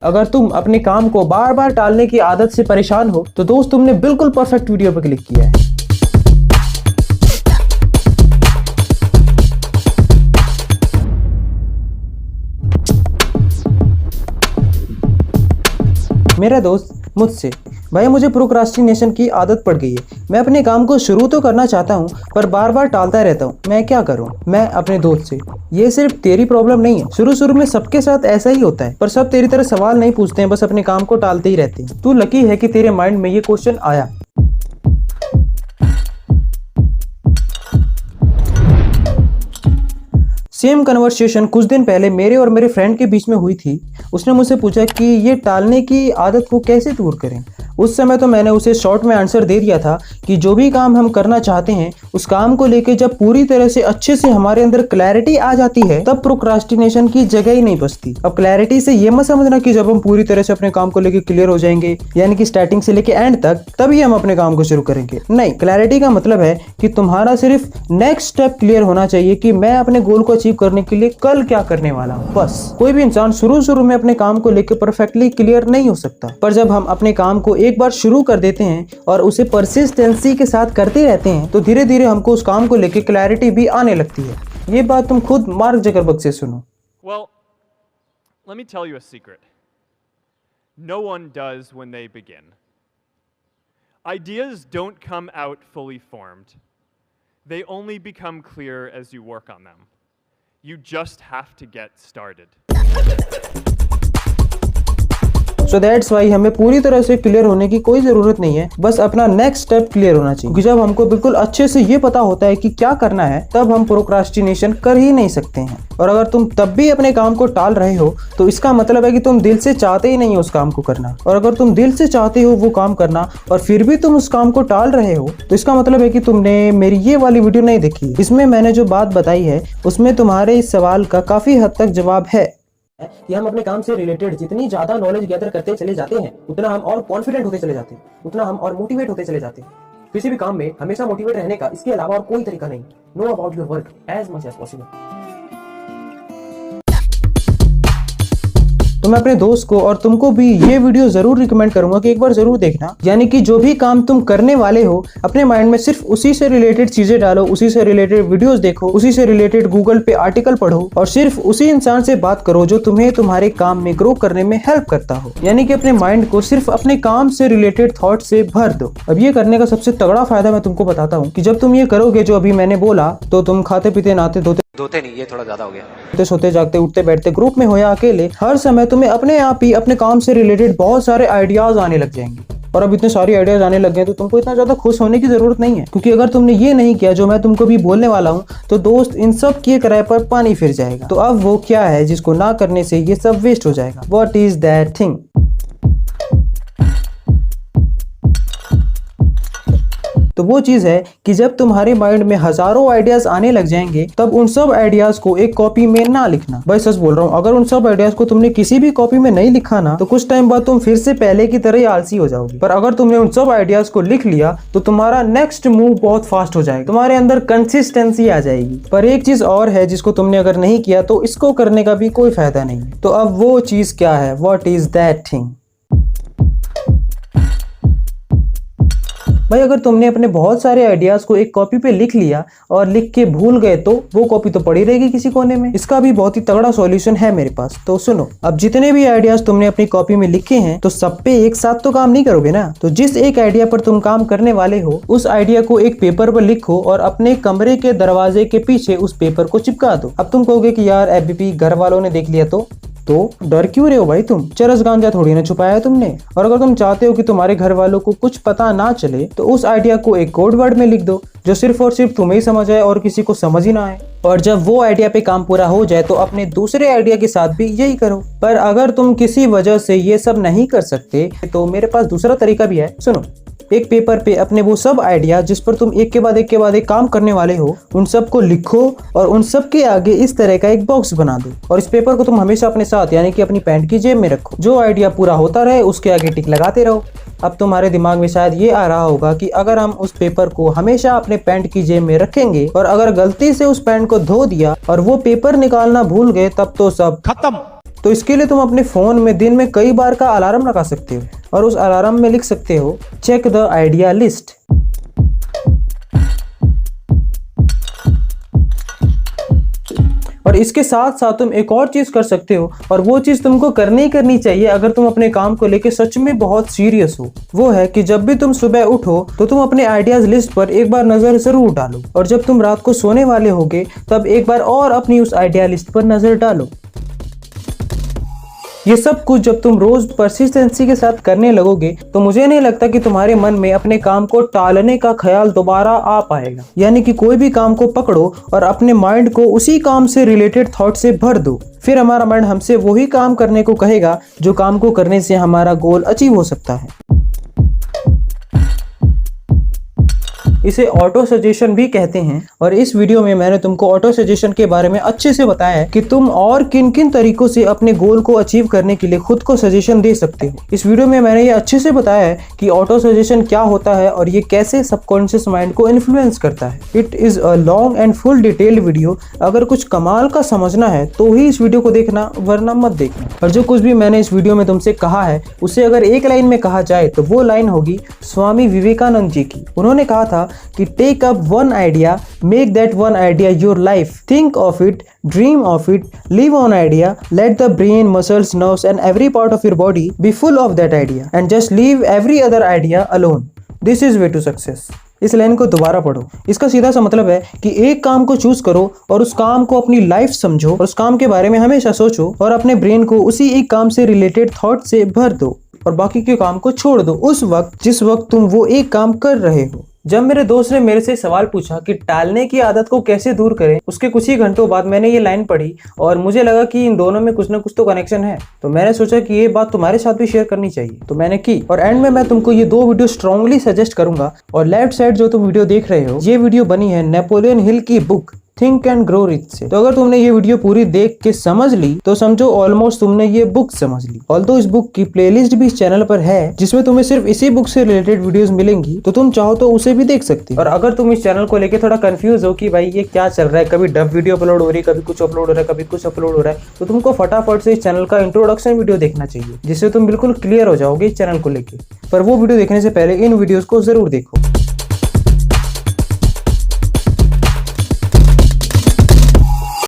अगर तुम अपने काम को बार बार टालने की आदत से परेशान हो तो दोस्त तुमने बिल्कुल परफेक्ट वीडियो पर क्लिक किया है। मेरा दोस्त मुझसे, भाई मुझे प्रोक्रास्टिनेशन की आदत पड़ गई है। मैं अपने काम को शुरू तो करना चाहता हूँ पर बार बार टालता रहता हूँ, मैं क्या करूँ। मैं अपने दोस्त से, ये सिर्फ तेरी प्रॉब्लम नहीं है, शुरू में सबके साथ ऐसा ही होता है, पर सब तेरी तरह सवाल नहीं पूछते हैं, बस अपने काम को टालते ही रहते हैं। तू लकी है कि तेरे माइंड में ये क्वेश्चन आया। सेम कन्वर्सेशन कुछ दिन पहले मेरे और मेरे फ्रेंड के बीच में हुई थी। उसने मुझसे पूछा कि ये टालने की आदत को कैसे दूर करें। उस समय तो मैंने उसे शॉर्ट में आंसर दे दिया था कि जो भी काम हम करना चाहते हैं उस काम को लेके जब पूरी तरह से अच्छे से हमारे अंदर क्लैरिटी आ जाती है तब प्रोक्रास्टिनेशन की जगह ही नहीं बचती। अब क्लैरिटी से ये मत समझना कि जब हम पूरी तरह से अपने काम को लेके क्लियर हो जाएंगे यानी कि स्टार्टिंग से लेके एंड तक तभी हम अपने काम को शुरू करेंगे। नहीं, क्लैरिटी का मतलब है कि तुम्हारा सिर्फ नेक्स्ट स्टेप क्लियर होना चाहिए कि मैं अपने गोल को अचीव करने के लिए कल क्या करने वाला हूँ। बस कोई भी इंसान शुरू में अपने काम को लेकर परफेक्टली क्लियर नहीं हो सकता, पर जब हम अपने काम को एक बार शुरू कर देते हैं और उसे परसिस्टेंसी के साथ करते रहते हैं तो धीरे धीरे हमको उस काम को लेकर क्लैरिटी भी आने लगती है। ये बात तुम खुद मार्क जकरबर्ग से सुनो। Well, let me tell you a secret. No one does when they begin. Ideas don't come out fully formed. They only become clear as you work on them. You just have to get started. So that's why हमें पूरी तरह से clear होने की कोई जरूरत नहीं है, बस अपना नेक्स्ट स्टेप क्लियर होना चाहिए। क्योंकि जब हमको बिल्कुल अच्छे से ये पता होता है कि क्या करना है तब हम प्रोक्रास्टिनेशन कर ही नहीं सकते हैं। और अगर तुम तब भी अपने काम को टाल रहे हो तो इसका मतलब है कि तुम दिल से चाहते ही नहीं हो उस काम को करना। और अगर तुम दिल से चाहते हो वो काम करना और फिर भी तुम उस काम को टाल रहे हो तो इसका मतलब है कि तुमने मेरी ये वाली वीडियो नहीं देखी। इसमें मैंने जो बात बताई है उसमें तुम्हारे इस सवाल का काफी हद तक जवाब है कि हम अपने काम से रिलेटेड जितनी ज्यादा नॉलेज गैदर करते चले जाते हैं उतना हम और कॉन्फिडेंट होते चले जाते हैं, उतना हम और मोटिवेट होते चले जाते हैं। किसी भी काम में हमेशा मोटिवेट रहने का इसके अलावा और कोई तरीका नहीं। Know about your work as much as possible. तो मैं अपने दोस्त को और तुमको भी ये वीडियो जरूर रिकमेंड करूंगा कि एक बार जरूर देखना। यानी कि जो भी काम तुम करने वाले हो अपने माइंड में सिर्फ उसी से रिलेटेड चीजें डालो, उसी से रिलेटेड वीडियोस देखो, उसी से रिलेटेड गूगल पे आर्टिकल पढ़ो और सिर्फ उसी इंसान से बात करो जो तुम्हें तुम्हारे काम में ग्रो करने में हेल्प करता हो। यानी कि अपने माइंड को सिर्फ अपने काम से रिलेटेड थॉट से भर दो। अब ये करने का सबसे तगड़ा फायदा मैं तुमको बताता हूँ कि जब तुम ये करोगे जो अभी मैंने बोला तो तुम खाते पीते नहाते धोते नहीं, ये थोड़ा ज्यादा हो गया, सोते जागते उठते बैठते ग्रुप में हो या अकेले, हर समय तुम्हें अपने आप ही अपने काम से रिलेटेड बहुत सारे आइडियाज आने लग जाएंगे। और अब इतने सारे आइडियाज आने लग गए तो तुमको इतना ज्यादा खुश होने की जरूरत नहीं है। क्योंकि अगर तुमने ये नहीं किया जो मैं तुमको भी बोलने वाला हूँ तो दोस्त इन सब किए किराए पर पानी फिर जाएगा। तो अब वो क्या है जिसको ना करने से ये सब वेस्ट हो जाएगा। What is that thing? तो वो चीज है कि जब तुम्हारे माइंड में हजारों आइडियाज आने लग जाएंगे तब उन सब आइडियाज को एक कॉपी में ना लिखना। भाई सच बोल रहा हूँ, अगर उन सब आइडियाज को तुमने किसी भी कॉपी में नहीं लिखा ना तो कुछ टाइम बाद तुम फिर से पहले की तरह ही आलसी हो जाओगे। पर अगर तुमने उन सब आइडियाज को लिख लिया तो तुम्हारा नेक्स्ट मूव बहुत फास्ट हो जाएगा, तुम्हारे अंदर कंसिस्टेंसी आ जाएगी। पर एक चीज और है जिसको तुमने अगर नहीं किया तो इसको करने का भी कोई फायदा नहीं। तो अब वो चीज क्या है? What is that thing? भाई अगर तुमने अपने बहुत सारे आइडियाज को एक कॉपी पे लिख लिया और लिख के भूल गए तो वो कॉपी तो पड़ी रहेगी किसी कोने में। इसका भी बहुत ही तगड़ा सॉल्यूशन है मेरे पास। तो सुनो, अब जितने भी आइडियाज तुमने अपनी कॉपी में लिखे हैं तो सब पे एक साथ तो काम नहीं करोगे ना। तो जिस एक आइडिया पर तुम काम करने वाले हो उस आइडिया को एक पेपर पर लिखो और अपने कमरे के दरवाजे के पीछे उस पेपर को चिपका दो। अब तुम कहोगे कि यार एबीपी घर वालों ने देख लिया तो डर क्यों रहे हो भाई? तुम चरस गांजा थोड़ी ना छुपाया है तुमने। और अगर तुम चाहते हो कि तुम्हारे घर वालों को कुछ पता ना चले तो उस आइडिया को एक कोड वर्ड में लिख दो जो सिर्फ और सिर्फ तुम्हें ही समझ आए और किसी को समझ ही ना आए। और जब वो आइडिया पे काम पूरा हो जाए तो अपने दूसरे आइडिया के साथ भी यही करो। पर अगर तुम किसी वजह से ये सब नहीं कर सकते तो मेरे पास दूसरा तरीका भी है। सुनो, एक पेपर पे अपने वो सब आइडिया जिस पर तुम एक के बाद एक काम करने वाले हो उन सब को लिखो और उन सब के आगे इस तरह का एक बॉक्स बना दो और इस पेपर को तुम हमेशा अपने साथ यानी कि अपनी पैंट की जेब में रखो। जो आइडिया पूरा होता रहे उसके आगे टिक लगाते रहो। अब तुम्हारे दिमाग में शायद ये आ रहा होगा कि अगर हम उस पेपर को हमेशा अपने पैंट की जेब में रखेंगे और अगर गलती से उस पैंट को धो दिया और वो पेपर निकालना भूल गए तब तो सब खत्म। तो इसके लिए तुम अपने फ़ोन में दिन में कई बार का अलार्म लगा सकते हो और उस अलार्म में लिख सकते हो चेक द आइडिया लिस्ट। और इसके साथ साथ तुम एक और चीज़ कर सकते हो, और वो चीज़ तुमको करनी ही करनी चाहिए अगर तुम अपने काम को लेके सच में बहुत सीरियस हो। वो है कि जब भी तुम सुबह उठो तो तुम अपने आइडियाज़ लिस्ट पर एक बार नज़र ज़रूर डालो, और जब तुम रात को सोने वाले होगे तब एक बार और अपनी उस आइडिया लिस्ट पर नज़र डालो। ये सब कुछ जब तुम रोज परसिस्टेंसी के साथ करने लगोगे तो मुझे नहीं लगता कि तुम्हारे मन में अपने काम को टालने का ख्याल दोबारा आ पाएगा। यानी कि कोई भी काम को पकड़ो और अपने माइंड को उसी काम से रिलेटेड थॉट से भर दो, फिर हमारा माइंड हमसे वही काम करने को कहेगा जो काम को करने से हमारा गोल अचीव हो सकता है। इसे ऑटो सजेशन भी कहते हैं, और इस वीडियो में मैंने तुमको ऑटो सजेशन के बारे में अच्छे से बताया है कि तुम और किन किन तरीकों से अपने गोल को अचीव करने के लिए खुद को सजेशन दे सकते हो। इस वीडियो में मैंने ये अच्छे से बताया है कि ऑटो सजेशन क्या होता है और ये कैसे सबकॉन्शियस माइंड को इन्फ्लुएंस करता है। It is a long and full detailed video. अगर कुछ कमाल का समझना है तो ही इस वीडियो को देखना, वरना मत देखना। और जो कुछ भी मैंने इस वीडियो में तुमसे कहा है उसे अगर एक लाइन में कहा जाए तो वो लाइन होगी स्वामी विवेकानंद जी की। उन्होंने कहा था कि take up one idea, make that one idea your life, think of it, dream of it, live on idea, let the brain, muscles, nerves and every part of your body be full of that idea and just leave every other idea alone. This is way to success. इस line को दोबारा पढ़ो। इसका सीधा सा मतलब है कि एक काम को चूज करो और उस काम को अपनी लाइफ समझो और उस काम के बारे में हमेशा सोचो और अपने ब्रेन को उसी एक काम से रिलेटेड थॉट से भर दो और बाकी के काम को छोड़ दो उस वक्त जिस वक्त तुम वो एक काम कर रहे हो। जब मेरे दोस्त ने मेरे से सवाल पूछा कि टालने की आदत को कैसे दूर करें, उसके कुछ ही घंटों बाद मैंने ये लाइन पढ़ी और मुझे लगा कि इन दोनों में कुछ ना कुछ तो कनेक्शन है। तो मैंने सोचा कि ये बात तुम्हारे साथ भी शेयर करनी चाहिए, तो मैंने की। और एंड में मैं तुमको ये दो वीडियो स्ट्रांगली सजेस्ट करूंगा। और लेफ्ट साइड जो तुम वीडियो देख रहे हो, ये वीडियो बनी है नेपोलियन हिल की book think and grow rich से। तो अगर तुमने ये वीडियो पूरी देख के समझ ली तो समझो ऑलमोस्ट तुमने ये बुक समझ ली। ऑल्दो इस बुक की प्लेलिस्ट भी इस चैनल पर है जिसमें तुम्हें सिर्फ इसी बुक से रिलेटेड वीडियोस मिलेंगी, तो तुम चाहो तो उसे भी देख सकते हो। और अगर तुम इस चैनल को लेके थोड़ा कंफ्यूज हो कि भाई ये क्या चल रहा है, कभी डब वीडियो अपलोड हो रही है, कभी कुछ अपलोड हो रहा है, कभी कुछ अपलोड हो रहा है, तो तुमको फटाफट से इस चैनल का इंट्रोडक्शन वीडियो देखना चाहिए जिससे तुम बिल्कुल क्लियर हो जाओगे इस चैनल को लेके। पर वो वीडियो देखने से पहले इन वीडियोस को जरूर देखो।